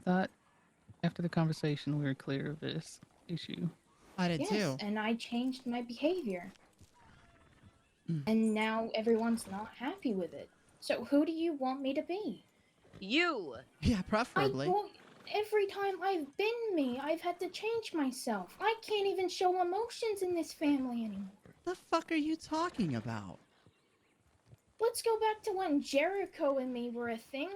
thought after the conversation we were clear of this issue. I did Yes, too. and I changed my behavior. Mm. And now everyone's not happy with it. So who do you want me to be? You! Yeah, I preferably. well, every time I've been me, I've had to change myself. I can't even show emotions in this family anymore. The fuck are you talking about? Let's go back to when Jericho and me were a thing.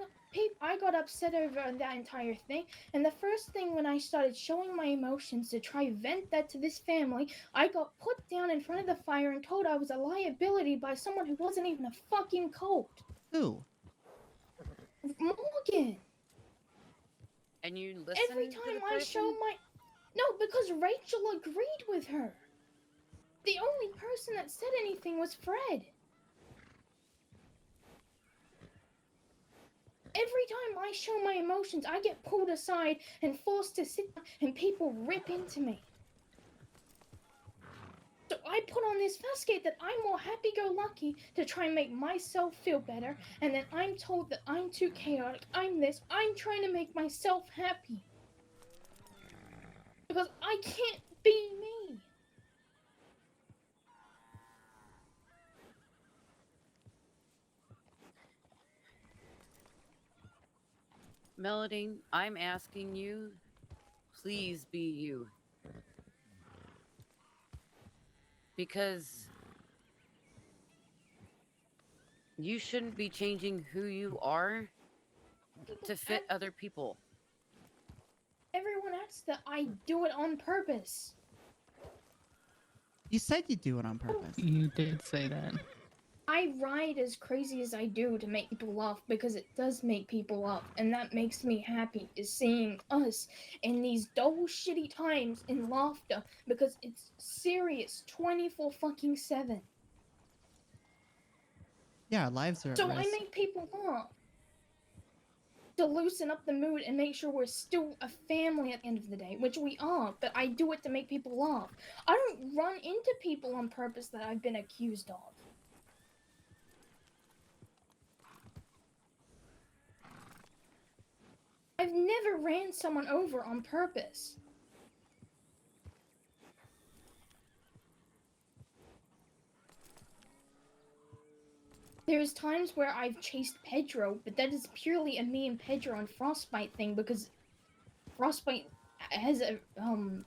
I got upset over that entire thing, and the first thing when I started showing my emotions to try vent that to this family, I got put down in front of the fire and told I was a liability by someone who wasn't even a fucking Colt. Who? Morgan. And you Every listen to the time I show person? my... No, because Rachel agreed with her. The only person that said anything was Fred. Every time I show my emotions, I get pulled aside and forced to sit down and people rip into me. So I put on this facade that I'm more happy-go-lucky to try and make myself feel better, and then I'm told that I'm too chaotic, I'm this, I'm trying to make myself happy. Because I can't be me. Melody, I'm asking you, please be you. Because you shouldn't be changing who you are People to fit act, other people. everyone acts that I do it on purpose. You said you'd do it on purpose. You did say that. I ride as crazy as I do to make people laugh because it does make people laugh, and that makes me happy, is seeing us in these dull shitty times in laughter because it's serious 24 fucking 7. Yeah, our lives are at So I risk. make people laugh to loosen up the mood and make sure we're still a family at the end of the day, which we are, but I do it to make people laugh. I don't run into people on purpose that I've been accused of. I've never ran someone over on purpose. There's times where I've chased Pedro, but that is purely a me and Pedro and Frostbite thing because Frostbite has a well,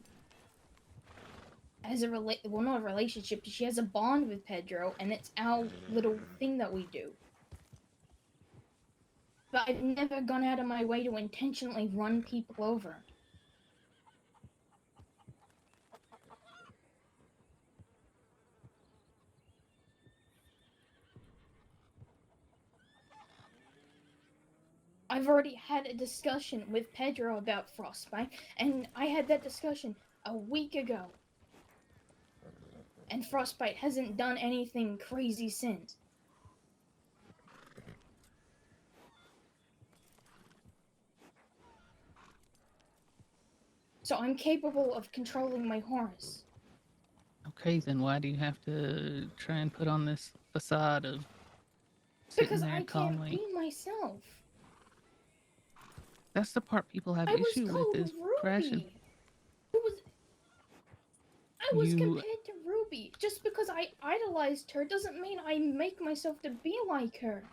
not a relationship, she has a bond with Pedro, and it's our little thing that we do. But I've never gone out of my way to intentionally run people over. I've already had a discussion with Pedro about Frostbite, and I had that discussion a week ago. And Frostbite hasn't done anything crazy since. So I'm capable of controlling my horse. Okay, then why do you have to try and put on this facade of sitting Because there I can't calmly? be myself. That's the part people have I was issue with called is crashing. Ruby. I was You compared to Ruby. Just because I idolized her doesn't mean I make myself to be like her.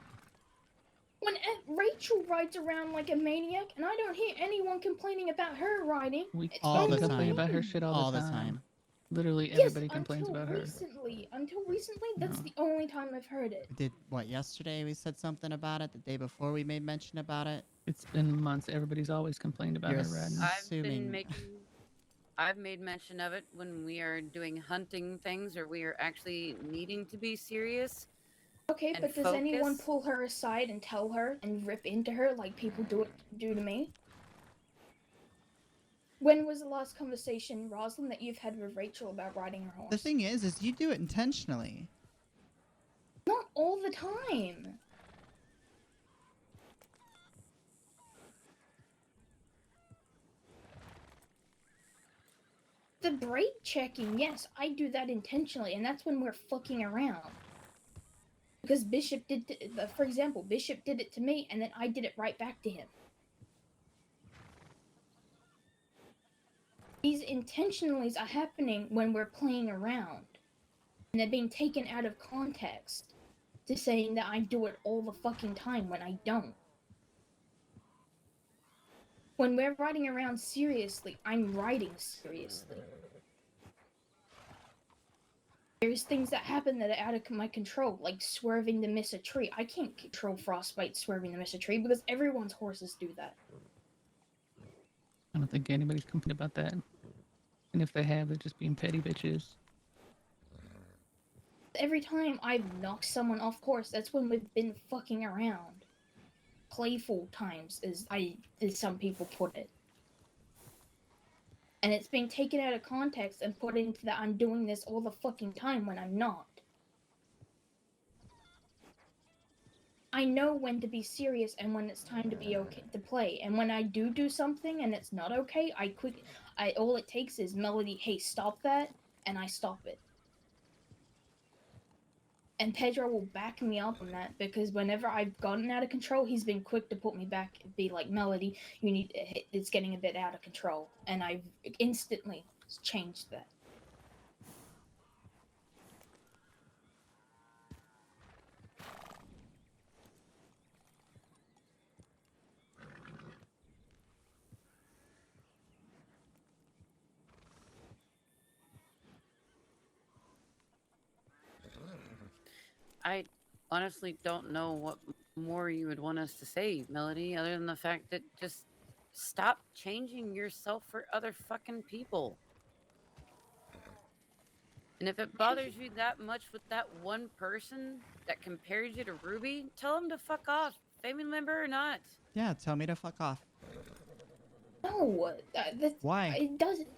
When Rachel rides around like a maniac, and I don't hear anyone complaining about her riding, we it's All fucking the only complain time. about her me. shit All all the the time. time. Literally Yes, everybody complains until about her. recently. Until recently, that's No. the only time I've heard it. Did what yesterday we said something about it? The day before we made mention about it? It's been months. Everybody's always complained about You're her riding. assuming. I've made mention of it when we are doing hunting things or we are actually needing to be serious Okay, and but does anyone focus. pull her aside and tell her and rip into her like people do to me? When was the last conversation, Roslyn, that you've had with Rachel about riding her horse? The thing is you do it intentionally. Not all the time. The brake checking, yes, I do that intentionally, and that's when we're fucking around. Because Bishop for example, Bishop did it to me, and then I did it right back to him. these intentionallys are happening when we're playing around. And they're being taken out of context to saying that I do it all the fucking time when I don't. When we're riding around seriously, I'm riding seriously. There's things that happen that are out of my control, like swerving to miss a tree. I can't control Frostbite swerving to miss a tree because everyone's horses do that. I don't think anybody's complaining about that. And if they have, they're just being petty bitches. Every time I've knocked someone off course, that's when we've been fucking around. Playful times, as some people put it. And it's being taken out of context and put into that I'm doing this all the fucking time when I'm not. I know when to be serious and when it's time to be okay to play. And when I do something and it's not okay, all it takes is Melody, hey, stop that, and I stop it. And Pedro will back me up on that because whenever I've gotten out of control, he's been quick to put me back and be like, Melody, it's getting a bit out of control. And I've instantly changed that. I honestly don't know what more you would want us to say, Melody, other than the fact that just stop changing yourself for other fucking people. And if it bothers you that much with that one person that compares you to Ruby, tell him to fuck off, family member or not. Yeah, tell me to fuck off. No, Why? It doesn't.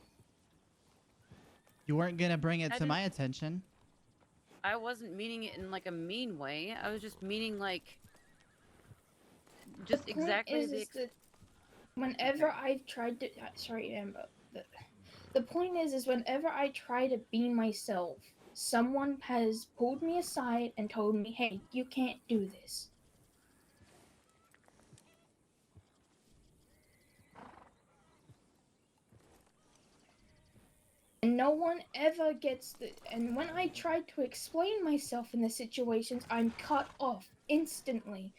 You weren't gonna bring it I to my didn't- attention. I wasn't meaning it in like a mean way. I was just meaning like just The point exactly is that whenever I've tried to, sorry, Amber. The point is whenever I try to be myself, someone has pulled me aside and told me, "Hey, you can't do this." And no one ever gets the. And when I try to explain myself in the situations, I'm cut off instantly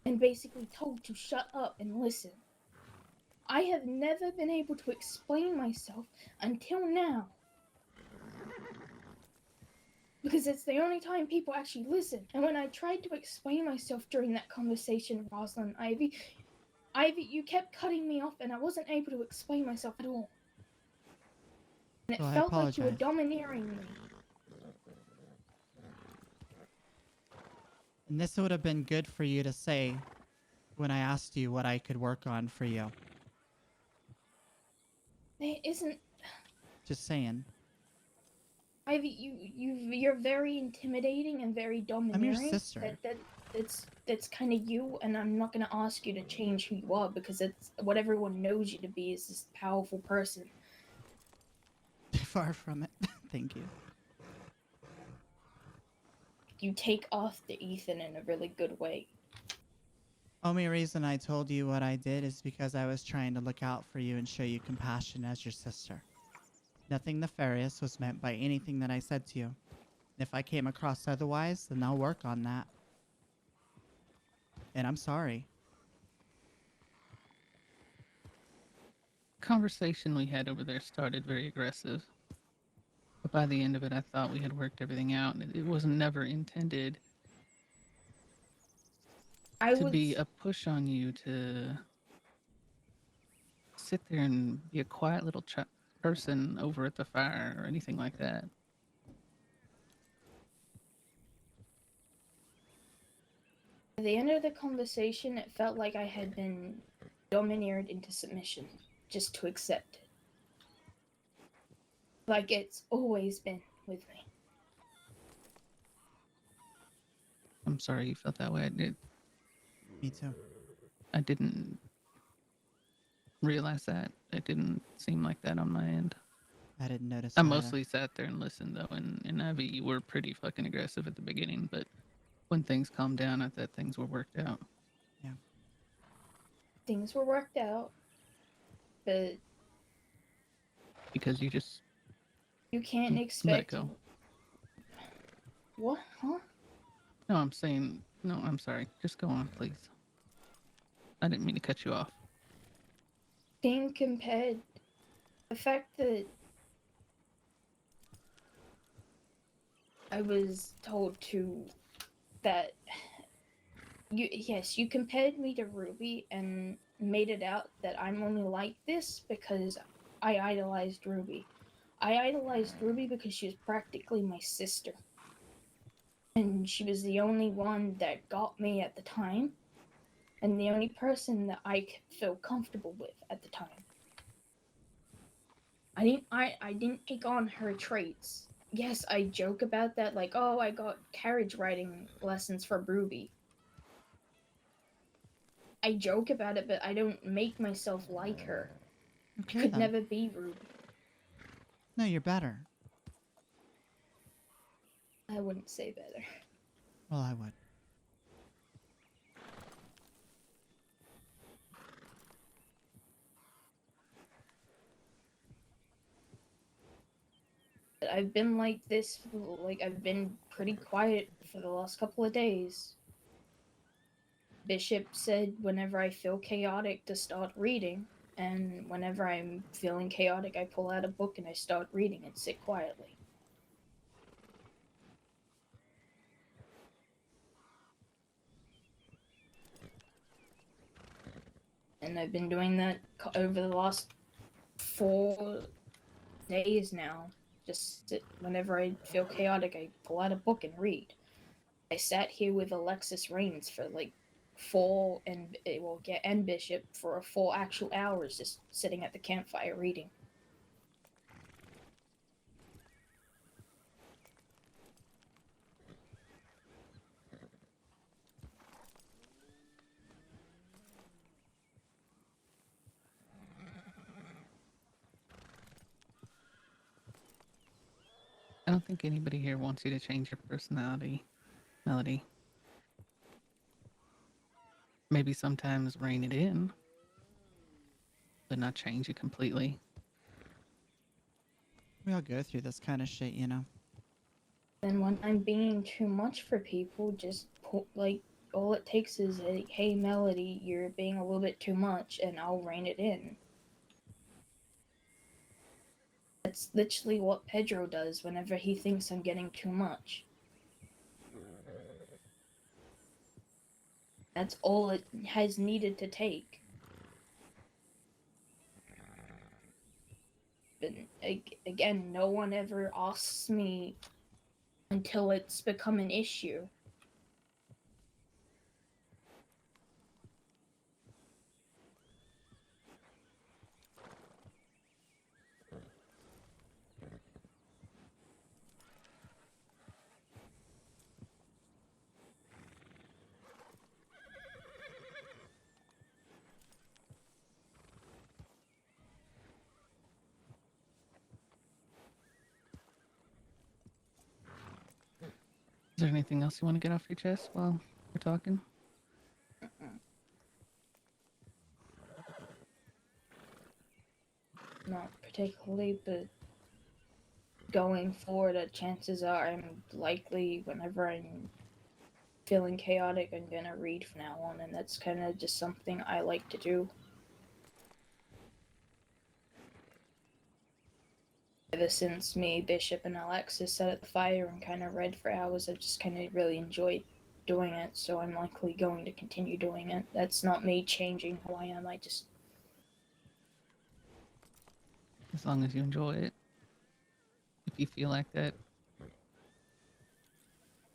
and basically told to shut up and listen. I have never been able to explain myself until now. Because it's the only time people actually listen. And when I tried to explain myself during that conversation, Roslyn, Ivy, you kept cutting me off and I wasn't able to explain myself at all. And it Well, I felt like you were apologize. domineering me. And this would have been good for you to say when I asked you what I could work on for you. It isn't. Just saying. Ivy, you're very intimidating and very domineering. I'm your sister. That's kind of you, and I'm not gonna ask you to change who you are because it's what everyone knows you to be is this powerful person. Far from it. Thank you. You take after Ethan in a really good way. Only reason I told you what I did is because I was trying to look out for you and show you compassion as your sister. Nothing nefarious was meant by anything that I said to you. And if I came across otherwise, then I'll work on that. And I'm sorry. Conversation we had over there started very aggressive. But by the end of it, I thought we had worked everything out. And it was never intended to be a push on you to sit there and be a quiet little person over at the fire or anything like that. At the end of the conversation, it felt like I had been domineered into submission, just to accept it. Like it's always been with me. I'm sorry you felt that way. Me too. I didn't realize that. It didn't seem like that on my end. I didn't notice I either. mostly sat there and listened though, and Ivy, you were pretty fucking aggressive at the beginning, but when things calmed down, I thought things were worked out. Yeah. Things were worked out, but because you just You can't let it expect. go. What? Huh? No, I'm saying, no, I'm sorry. Just go on, please. I didn't mean to cut you off. Being compared, the fact that I was told to that you compared me to Ruby and made it out that I'm only like this because I idolized Ruby. I idolized Ruby because she was practically my sister. And she was the only one that got me at the time, and the only person that I could feel comfortable with at the time. I didn't take on her traits. Yes, I joke about that, like, oh, I got carriage riding lessons from Ruby. I joke about it, but I don't make myself like her. I Okay could then. never be Ruby. No, you're better. I wouldn't say better. Well, I would. But I've been like this, like, I've been pretty quiet for the last couple of days. Bishop said whenever I feel chaotic to start reading, and whenever I'm feeling chaotic, I pull out a book and I start reading and sit quietly. And I've been doing that over the last 4 days now. Just sit, whenever I feel chaotic, I pull out a book and read. I sat here with Alexis Rains for like and Bishop for 4 actual hours, just sitting at the campfire reading. I don't think anybody here wants you to change your personality, Melody. Maybe sometimes rein it in, but not change it completely. We all go through this kind of shit, you know. And when I'm being too much for people, just like all it takes is a hey Melody, you're being a little bit too much, and I'll rein it in. That's literally what Pedro does whenever he thinks I'm getting too much. That's all it has needed to take. But again, no one ever asks me until it's become an issue. Is there anything else you want to get off your chest while we're talking? Not particularly, but going forward, chances are I'm likely, whenever I'm feeling chaotic, I'm gonna read from now on, and that's kind of just something I like to do. Ever since me, Bishop, and Alexis sat at the fire and kind of read for hours, I've just kind of really enjoyed doing it, so I'm likely going to continue doing it. That's not me changing who I am, I just. As long as you enjoy it. If you feel like that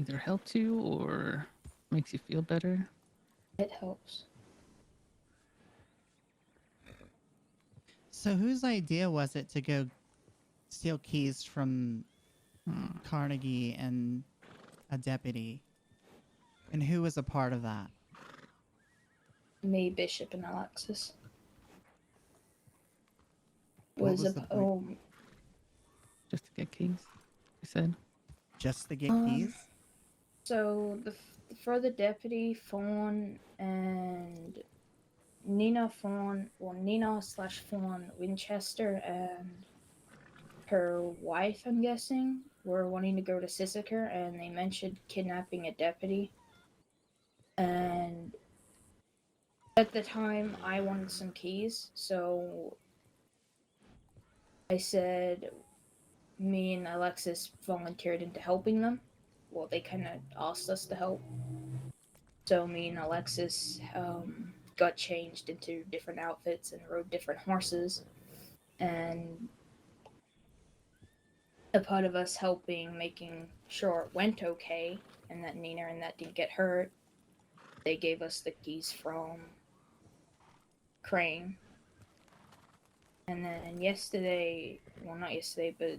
either helps you or makes you feel better. It helps. So whose idea was it to go steal keys from Carnegie and a deputy? And who was a part of that? Me, Bishop, and Alexis. What Was was a the point? poem. Just to get keys, you said? Just to get Um, keys? So for the deputy, Fawn, and Nina slash Fawn Winchester, and her wife, I'm guessing, were wanting to go to Sisseker, and they mentioned kidnapping a deputy. And at the time, I wanted some keys, so I said me and Alexis volunteered into helping them. Well, they kind of asked us to help. So me and Alexis got changed into different outfits and rode different horses. And a part of us helping making sure it went okay and that Nina and that didn't get hurt, they gave us the keys from Crane. And then yesterday, well, not yesterday, but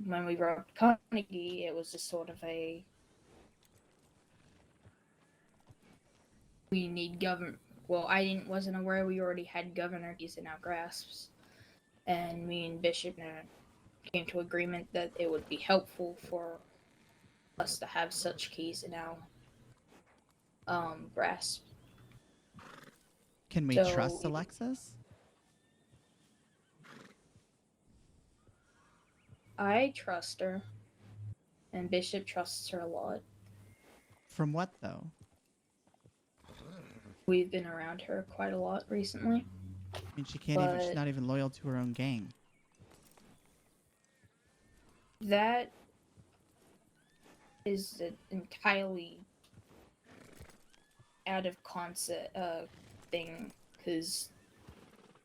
when we robbed Carnegie, it was just sort of a we need government. Well, wasn't aware we already had governor keys in our grasps, and me and Bishop came to agreement that it would be helpful for us to have such keys in our grasp. Can we So, trust Alexis? I trust her, and Bishop trusts her a lot. From what, though? We've been around her quite a lot recently. I mean, she's But not even loyal to her own gang. that is an entirely out of concept thing, because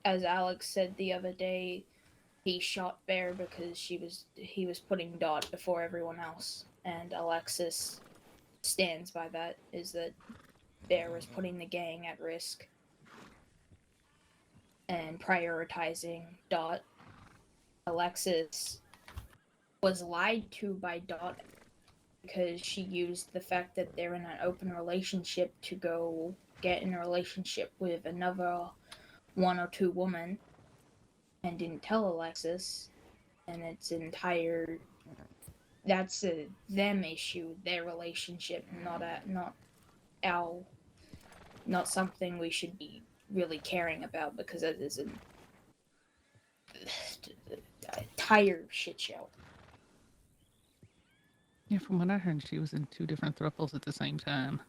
as Alex said the other day, he shot Bear because he was putting Dot before everyone else, and Alexis stands by that, is that Bear was putting the gang at risk and prioritizing Dot. Alexis was lied to by Dot because she used the fact that they're in an open relationship to go get in a relationship with another one or two woman, and didn't tell Alexis. And it's entire that's a them issue, their relationship, not something we should be really caring about, because it is an entire shit show. Yeah, from what I heard, she was in 2 different thruples at the same time.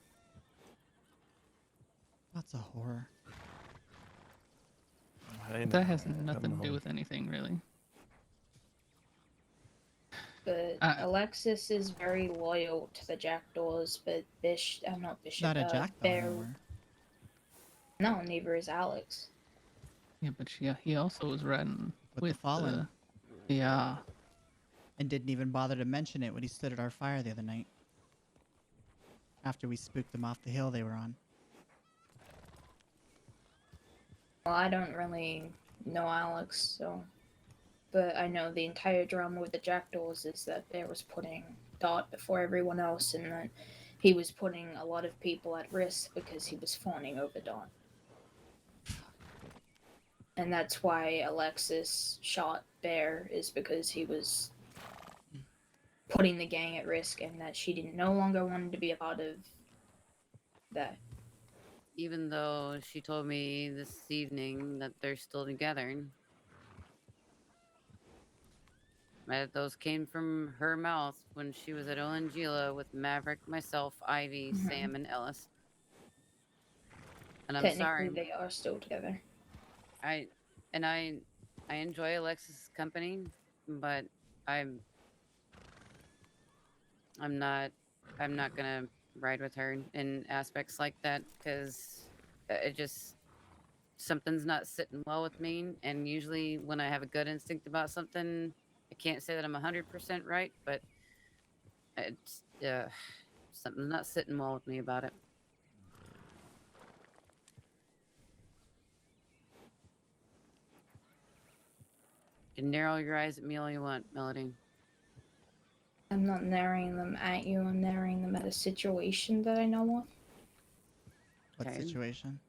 That's a horror. But that has nothing to do with anything, really. But Alexis is very loyal to the Jackdaws, but not Bishop. Not a jackdaw Bear. anymore. No, neither is Alex. Yeah, but he also was riding With the Fallen. Yeah. And didn't even bother to mention it when he stood at our fire the other night. After we spooked them off the hill they were on. Well, I don't really know Alex, so. But I know the entire drama with the Jackdaws is that Bear was putting Dot before everyone else, and that he was putting a lot of people at risk because he was fawning over Dot. And that's why Alexis shot Bear, is because he was putting the gang at risk, and that she didn't no longer wanted to be a part of that. Even though she told me this evening that they're still together. Those came from her mouth when she was at Olangila with Maverick, myself, Ivy, Sam, and Ellis. And I'm sorry. Technically, they are still together. I enjoy Alexis' company, but I'm not gonna ride with her in aspects like that, because it just something's not sitting well with me. And usually when I have a good instinct about something, I can't say that I'm 100% right, but it's something's not sitting well with me about it. You can narrow your eyes at me all you want, Melody. I'm not narrowing them at you, I'm narrowing them at a situation that I know of. What Okay. situation?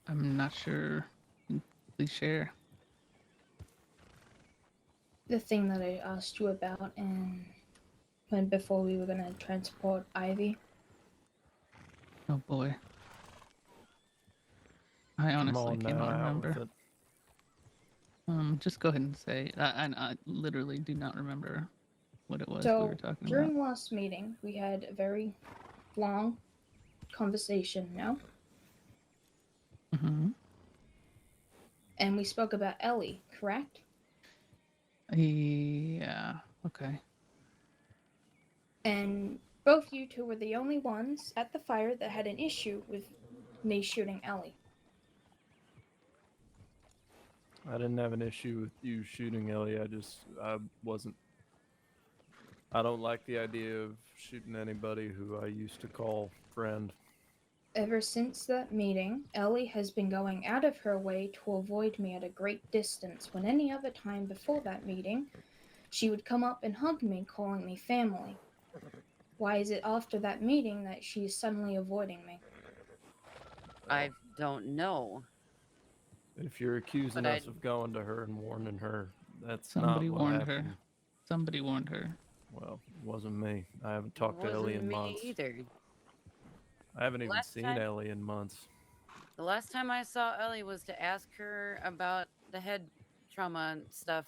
I'm not sure. Please share. The thing that I asked you about in when before we were gonna transport Ivy. Oh boy. I Come honestly on now, cannot out with remember. it. Just go ahead and say. I literally do not remember what it was we were So talking about. during last meeting, we had a very long conversation, Mm-hmm. and we spoke about Ellie, correct? Yeah. Okay. And both you two were the only ones at the fire that had an issue with me shooting Ellie. I didn't have an issue with you shooting Ellie. I wasn't. I don't like the idea of shooting anybody who I used to call friend. Ever since that meeting, Ellie has been going out of her way to avoid me at a great distance when any other time before that meeting, she would come up and hug me, calling me family. Why is it after that meeting that she is suddenly avoiding me? I don't know. If you're accusing But us of going to her and warning her, that's not Somebody what warned happened. her. Somebody warned her. Well, it wasn't me. I haven't It talked to Ellie wasn't in me months. either. I haven't even Last seen time- Ellie in months. The last time I saw Ellie was to ask her about the head trauma and stuff.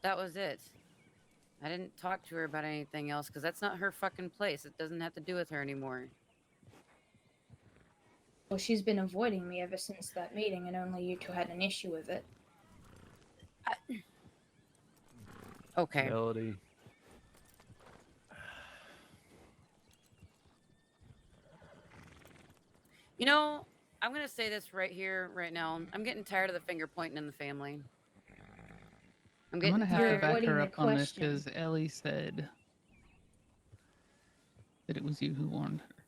That was it. I didn't talk to her about anything else because that's not her fucking place. It doesn't have to do with her anymore. Well, she's been avoiding me ever since that meeting, and only you two had an issue with it. Okay. Melody. You know, I'm going to say this right here, right now. I'm getting tired of the finger pointing in the family. I'm I'm getting gonna have You're to tired. back avoiding her the up on this question. because Ellie said that it was you who warned her.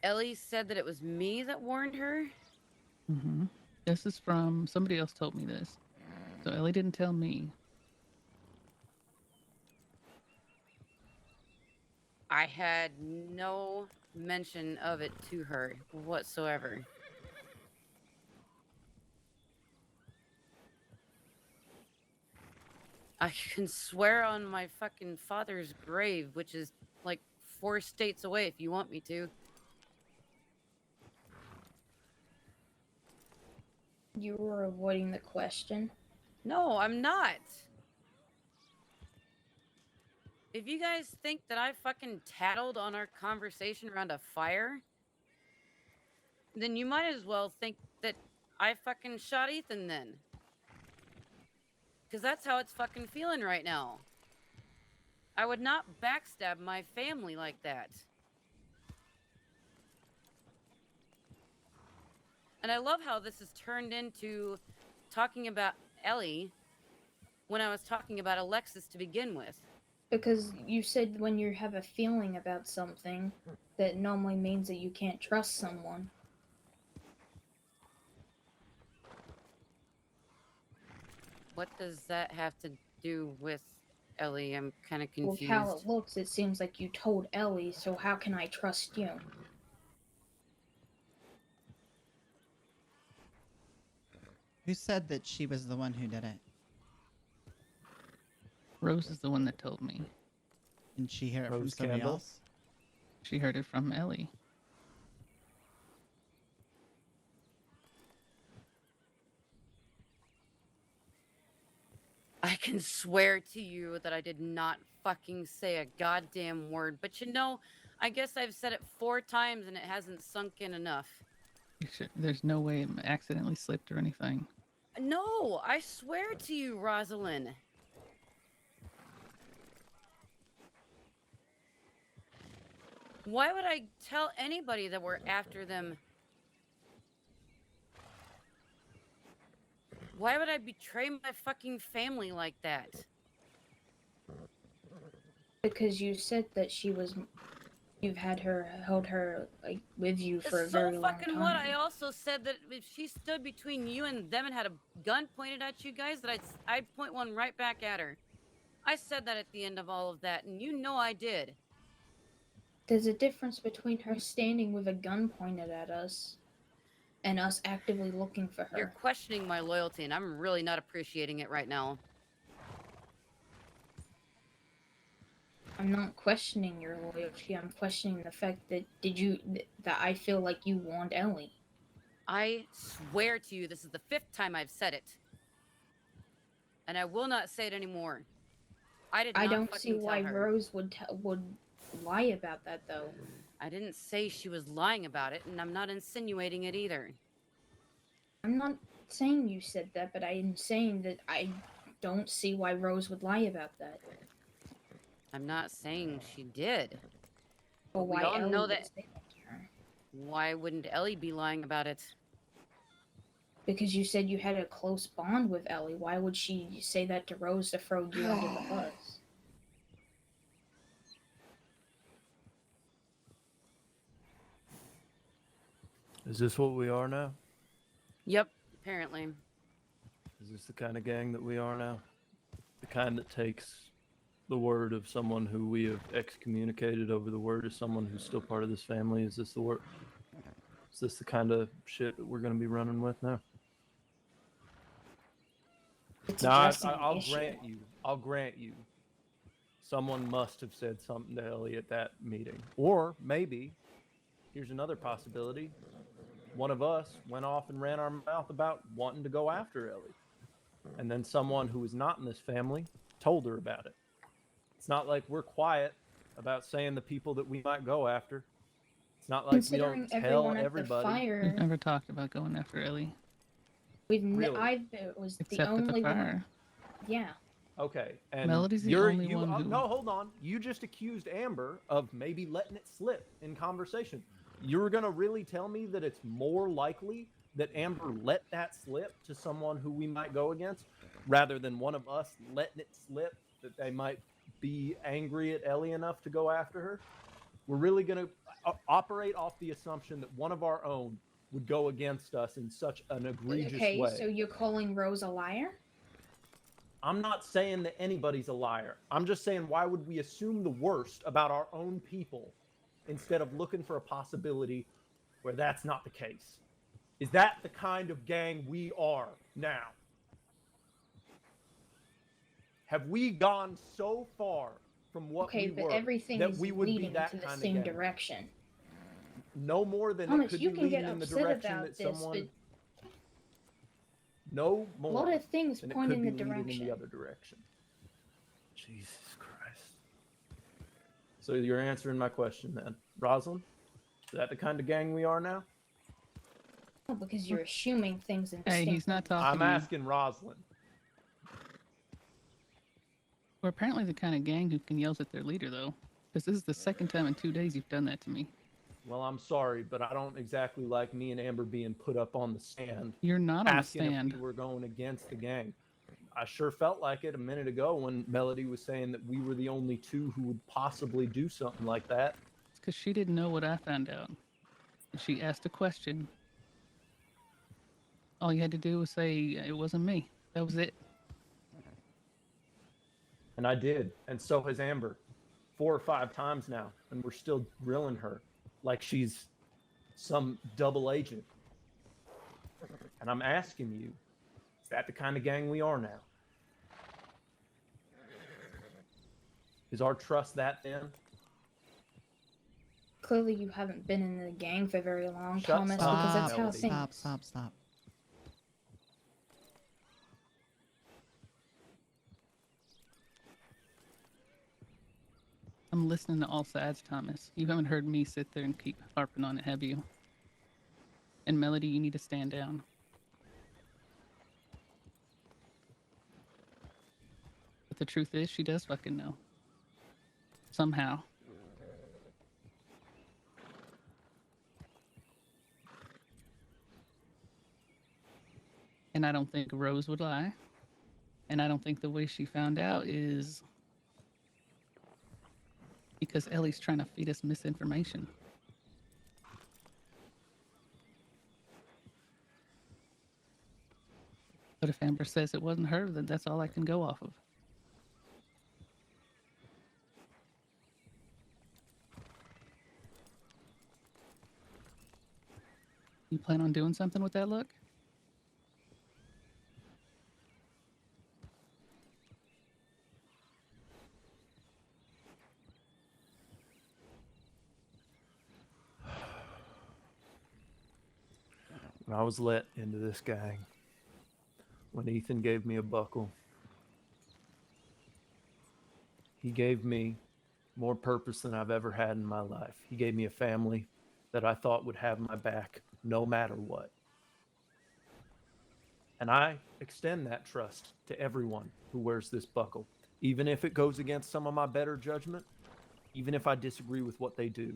Ellie said that it was me that warned her. Mm-hmm. This is from somebody else told me this, so Ellie didn't tell me. I had no mention of it to her whatsoever. I can swear on my fucking father's grave, which is like 4 states away if you want me to. You were avoiding the question. No, I'm not. If you guys think that I fucking tattled on our conversation around a fire, then you might as well think that I fucking shot Ethan then. Because that's how it's fucking feeling right now. I would not backstab my family like that. And I love how this has turned into talking about Ellie when I was talking about Alexis to begin with. Because you said when you have a feeling about something, that normally means that you can't trust someone. What does that have to do with Ellie? I'm kind of Well, confused. how it looks, it seems like you told Ellie, so how can I trust you? Who said that she was the one who did it? Rose is the one that told me. Didn't she hear it from Rose somebody Campbell? else? She heard it from Ellie. I can swear to you that I did not fucking say a goddamn word. But you know, I guess I've said it 4 times and it hasn't sunk in enough. There's no way it accidentally slipped or anything. No, I swear to you, Roslyn. Why would I tell anybody that we're after them? Why would I betray my fucking family like that? Because you said that you've had her, held her, like, with you for a So very long fucking what? I time. also said that if she stood between you and them and had a gun pointed at you guys, that I'd point one right back at her. I said that at the end of all of that, and you know I did. There's a difference between her standing with a gun pointed at us and us actively looking for her. You're questioning my loyalty, and I'm really not appreciating it right now. I'm not questioning your loyalty. I'm questioning the fact that that I feel like you warned Ellie. I swear to you, this is the 5th time I've said it. And I will not say it anymore. I did I not don't see fucking tell why her. Rose would lie about that though. I didn't say she was lying about it, and I'm not insinuating it either. I'm not saying you said that, but I am saying that I don't see why Rose would lie about that. I'm not saying she did. Or We why all Ellie know would that. say that to her. Why wouldn't Ellie be lying about it? Because you said you had a close bond with Ellie. Why would she say that to Rose to throw you under the bus? Is this what we are now? Yep, apparently. Is this the kind of gang that we are now? The kind that takes the word of someone who we have excommunicated over the word of someone who's still part of this family? Is this the word? Is this the kind of shit that we're going to be running with now? It's Now, addressing the I'll issue. grant you, someone must have said something to Ellie at that meeting. Or maybe, here's another possibility, one of us went off and ran our mouth about wanting to go after Ellie. And then someone who is not in this family told her about it. It's not like we're quiet about saying the people that we might go after. It's not like we don't Considering tell everyone at the everybody. We've fire, never talked about going after Ellie, Really? I was the except at the only one. fire. Yeah. Okay, and Melody's the you're only you one who- no, hold on. You just accused Amber of maybe letting it slip in conversation. You're gonna really tell me that it's more likely that Amber let that slip to someone who we might go against, rather than one of us letting it slip that they might be angry at Ellie enough to go after her? We're really gonna operate off the assumption that one of our own would go against us in such an egregious Okay, way. so you're calling Rose a liar? I'm not saying that anybody's a liar. I'm just saying, why would we assume the worst about our own people instead of looking for a possibility where that's not the case? Is that the kind of gang we are now? Have we gone so far from what Okay, we but were everything that is we would be leading that to the kind same of gang? direction. No more than Thomas, it could you be can get leading in the upset direction about that this, someone. but No a more. lot of things than it point could in be the leading direction. in the other direction. Jesus Christ. So you're answering my question then. Roslyn, is that the kind of gang we are now? No, because you're assuming things and Hey, he's not talking I'm to you. asking Roslyn. We're apparently the kind of gang who can yell at their leader, though. Because this is the second time in 2 days you've done that to me. Well, I'm sorry, but I don't exactly like me and Amber being put up on the stand, You're not on the asking stand. if we were going against the gang. I sure felt like it a minute ago when Melody was saying that we were the only two who would possibly do something like that. It's because she didn't know what I found out. And she asked a question. All you had to do was say, it wasn't me. That was it. And I did. And so has Amber 4 or 5 times now. And we're still grilling her like she's some double agent. And I'm asking you, is that the kind of gang we are now? Is our trust that thin? Clearly, you haven't been in the gang for very long, Shut Thomas, up, because that's how Melody. things. Stop. I'm listening to all sides, Thomas. You haven't heard me sit there and keep harping on it, have you? And Melody, you need to stand down. But the truth is, she does fucking know. Somehow. And I don't think Rose would lie. And I don't think the way she found out is because Ellie's trying to feed us misinformation. But if Amber says it wasn't her, then that's all I can go off of. You plan on doing something with that look? I was let into this gang, when Ethan gave me a buckle, he gave me more purpose than I've ever had in my life. He gave me a family that I thought would have my back no matter what. And I extend that trust to everyone who wears this buckle, even if it goes against some of my better judgment, even if I disagree with what they do.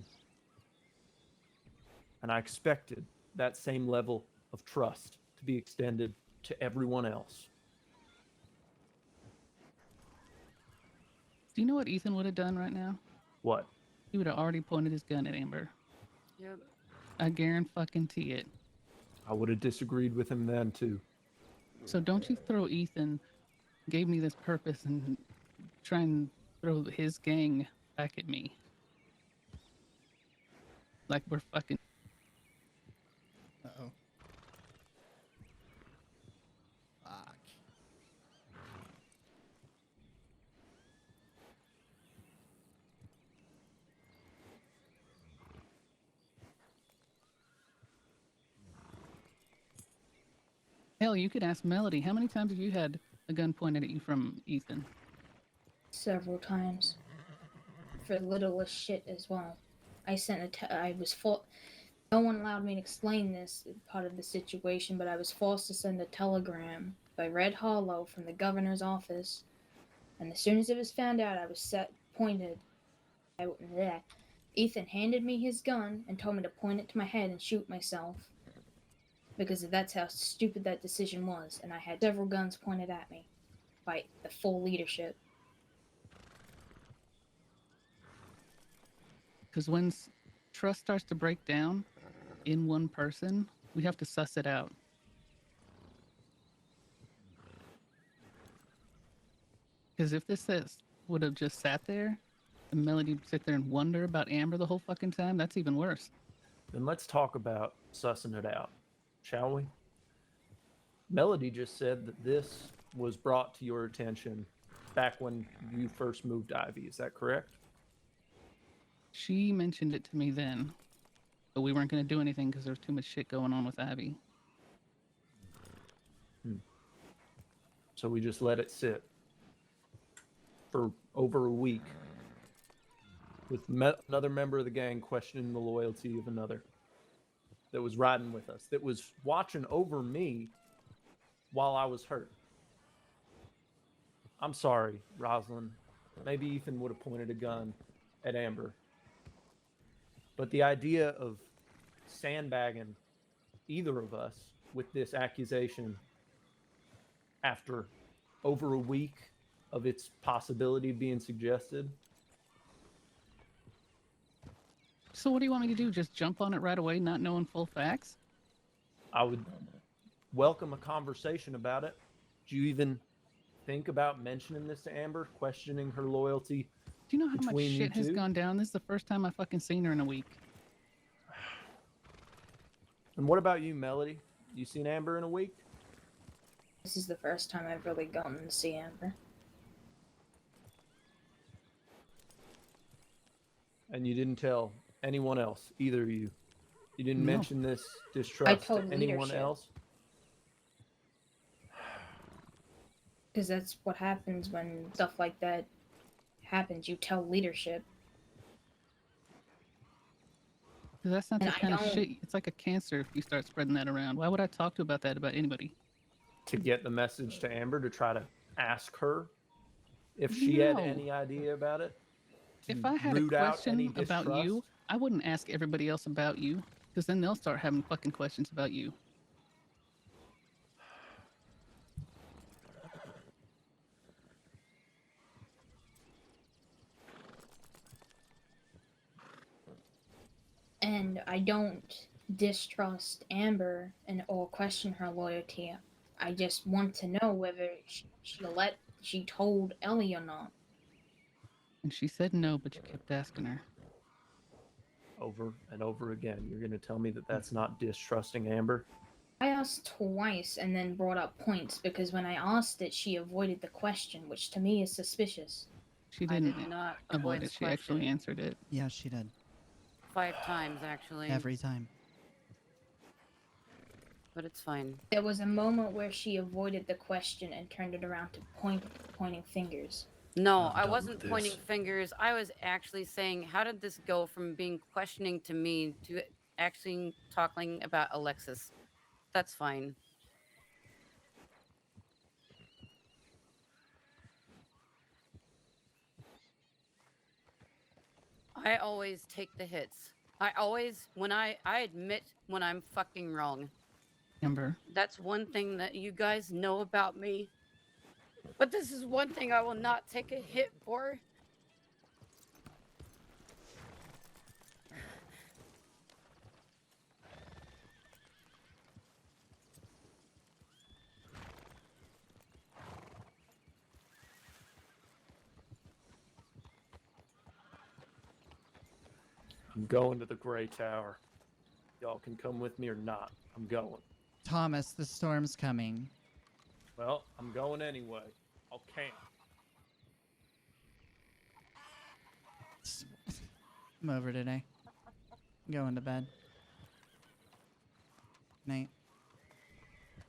And I expected that same level of trust to be extended to everyone else. Do you know what Ethan would have done right now? What? He would have already pointed his gun at Amber. Yep. I guarantee it. I would have disagreed with him then too. So don't you throw Ethan gave me this purpose and try and throw his gang back at me. Like we're fucking. Uh-oh. Fuck. Hell, you could ask Melody. How many times have you had a gun pointed at you from Ethan? Several times. For littlest shit as well. I sent I was full. No one allowed me to explain this part of the situation, but I was forced to send a telegram by Red Hollow from the governor's office. And as soon as it was found out, I was pointed. Ethan handed me his gun and told me to point it to my head and shoot myself. Because that's how stupid that decision was, and I had several guns pointed at me by the full leadership. Because when trust starts to break down in one person, we have to suss it out. Because if this would have just sat there, and Melody would sit there and wonder about Amber the whole fucking time, that's even worse. Then let's talk about sussing it out, shall we? Melody just said that this was brought to your attention back when you first moved Ivy. Is that correct? She mentioned it to me then, but we weren't going to do anything because there was too much shit going on with Abby. So we just let it sit for over a week with another member of the gang questioning the loyalty of another that was riding with us, that was watching over me while I was hurt. I'm sorry, Roslyn. Maybe Ethan would have pointed a gun at Amber. But the idea of sandbagging either of us with this accusation after over a week of its possibility being suggested. So what do you want me to do? Just jump on it right away, not knowing full facts? I would welcome a conversation about it. Do you even think about mentioning this to Amber, questioning her loyalty? Do you know how much between you shit has two? gone down? This is the first time I fucking seen her in a week. And what about you, Melody? You seen Amber in a week? This is the first time I've really gotten to see Amber. And you didn't tell anyone else, either of you? You didn't No. mention this distrust to told anyone leadership. else? Because that's what happens when stuff like that happens. You tell leadership. 'Cause that's not And the I kind of don't- shit. It's like a cancer if you start spreading that around. Why would I talk to about that about anybody? To get the message to Amber, to try to ask her if she had No. any idea about it? To If I had a root out any question about you, distrust? I wouldn't ask everybody else about you, because then they'll start having fucking questions about you. And I don't distrust Amber or question her loyalty. I just want to know whether she told Ellie or not. And she said no, but you kept asking her. Over and over again. You're going to tell me that that's not distrusting Amber? I asked twice and then brought up points because when I asked it, she avoided the question, which to me is suspicious. She I didn't did not avoid avoid it. this She actually question. answered it. Yeah, she did. 5 times actually. Every time. but it's fine. There was a moment where she avoided the question and turned it around to pointing fingers. No, I'm I done wasn't with pointing this. fingers. I was actually saying, how did this go from being questioning to me to actually talking about Alexis? That's fine. I always take the hits. I always, when I admit when I'm fucking wrong. Amber, That's one thing that you guys know about me. But this is one thing I will not take a hit for. I'm going to the Gray Tower. Y'all can come with me or not. I'm going. Thomas, the storm's coming. Well, I'm going anyway. I'll camp. I'm over today. Going to bed. Night.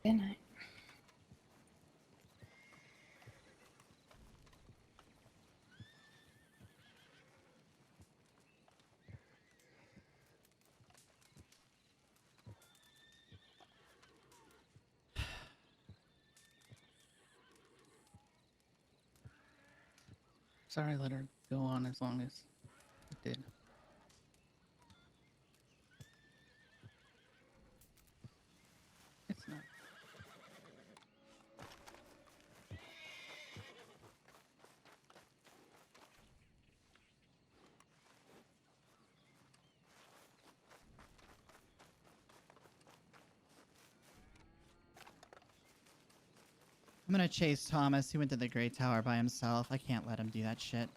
Good night. sorry I let her go on as long as it did. It's not. I'm gonna chase Thomas. He went to the Great Tower by himself. I can't let him do that shit.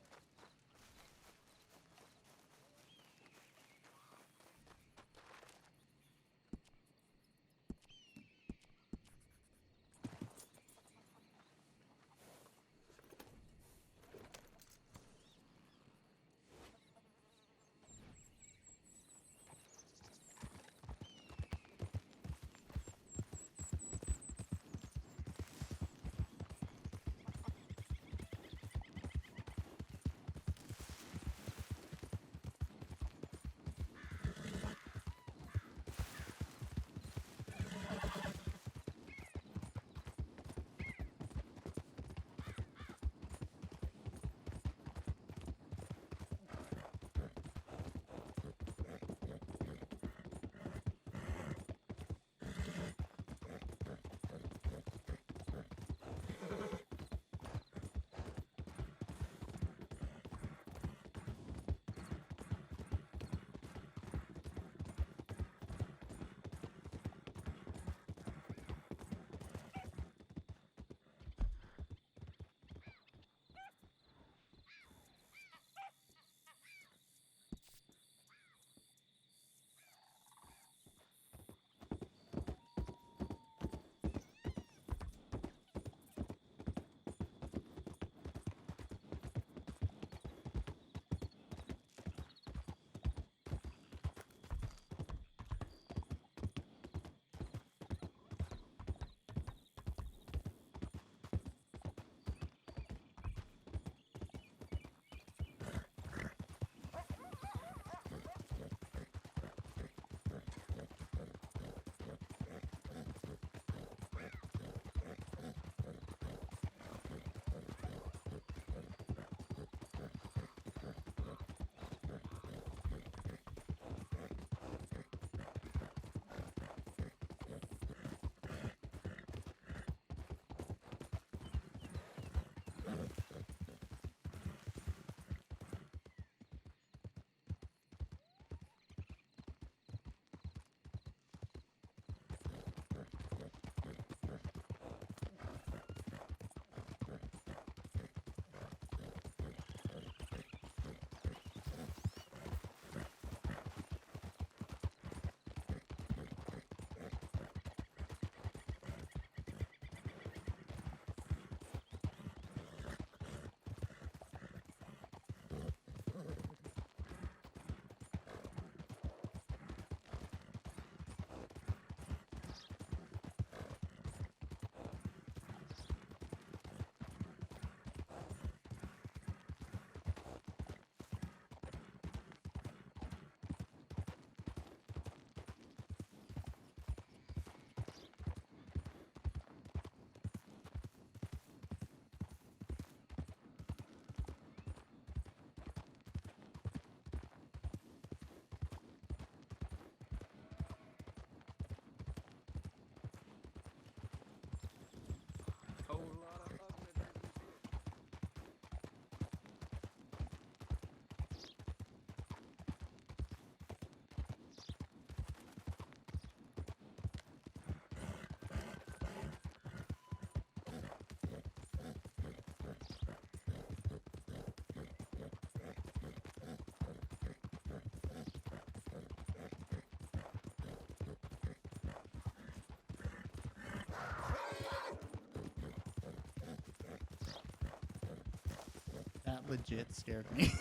That legit scared me.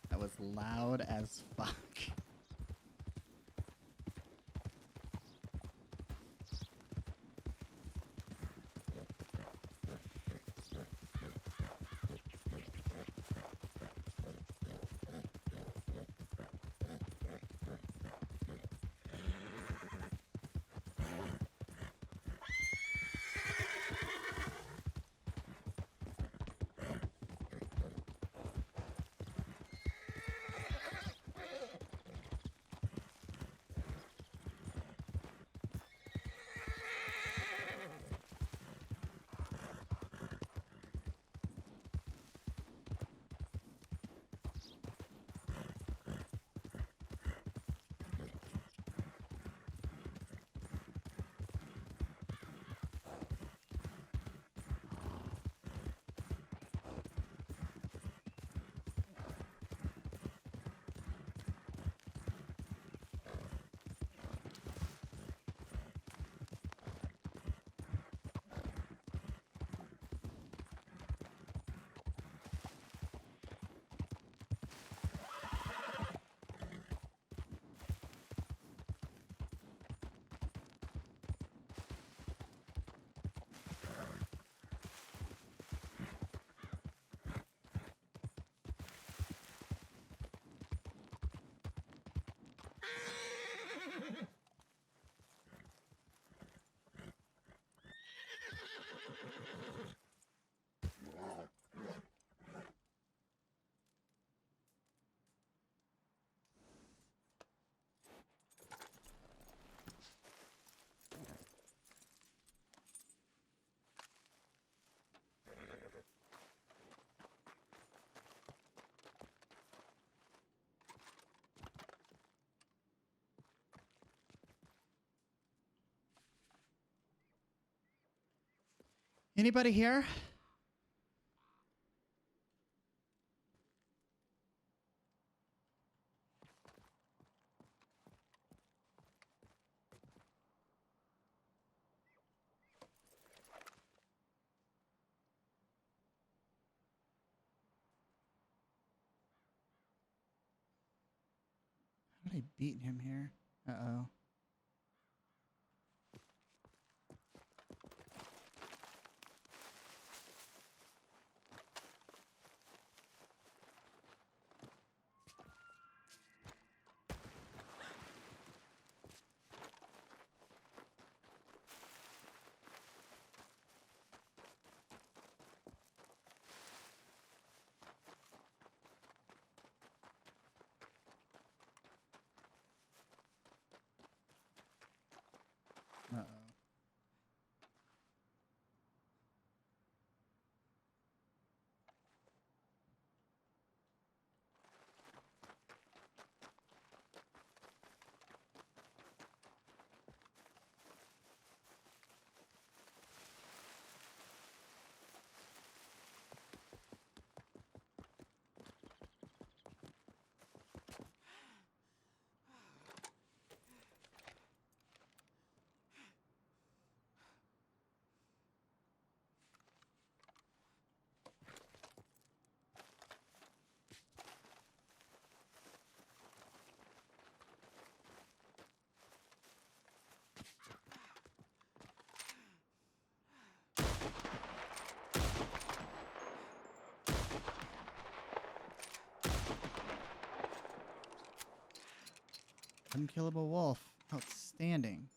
That was loud as fuck. Anybody here? How did I beat him here? Uh-oh. Uh-oh. Unkillable wolf. Outstanding.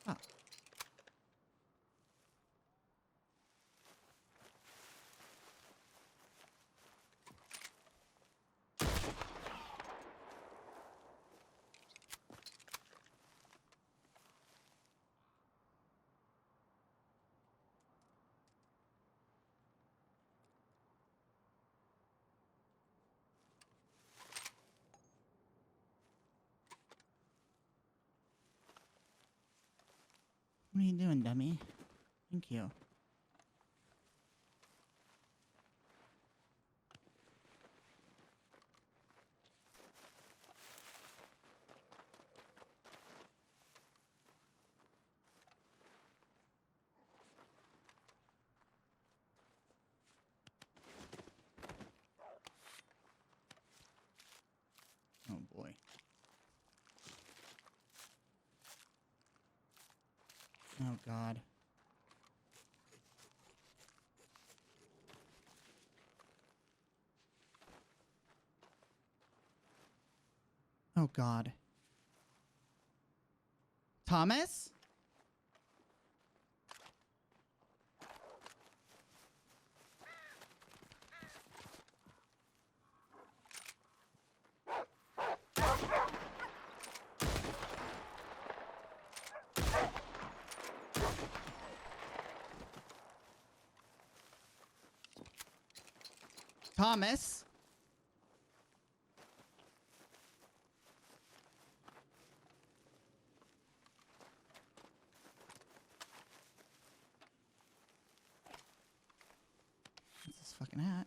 Ah. What are you doing, dummy? Thank you. Oh boy. Oh god. Oh god. Thomas? Thomas? What's this fucking hat?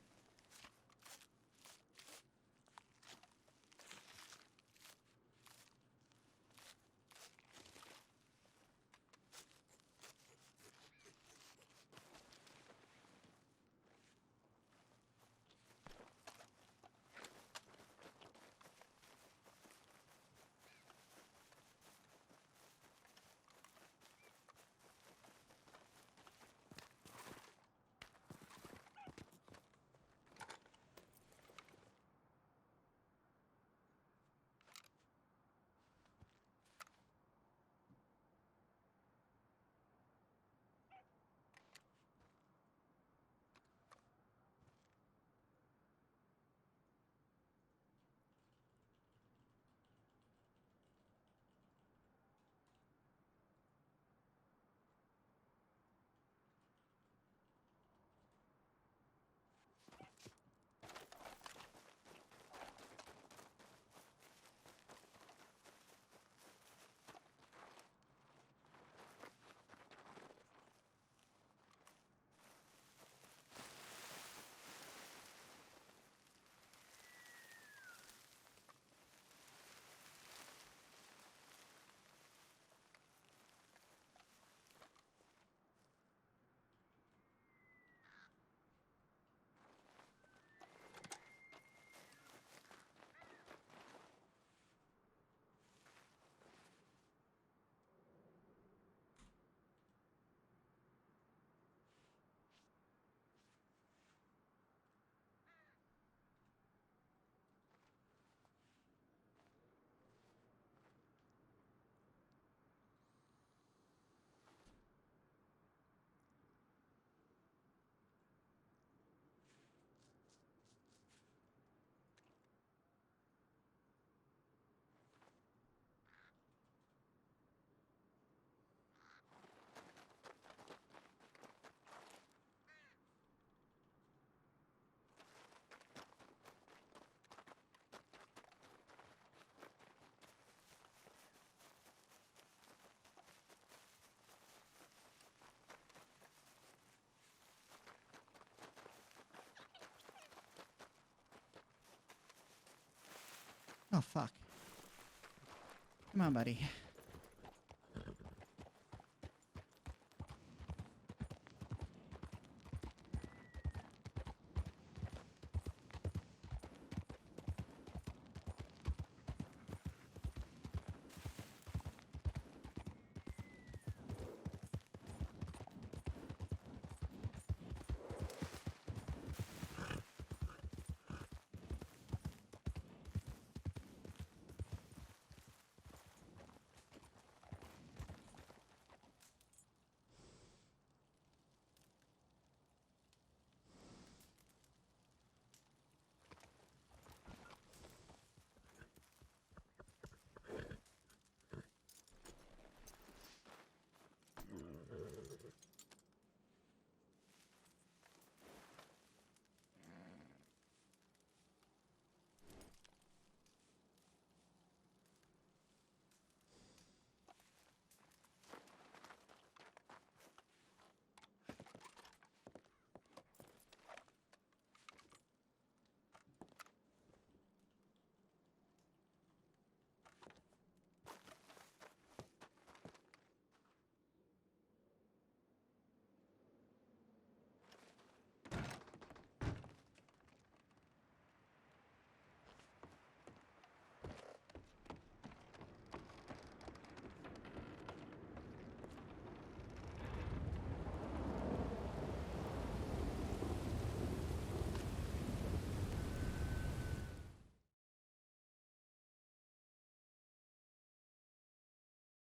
Oh fuck. Come on, buddy.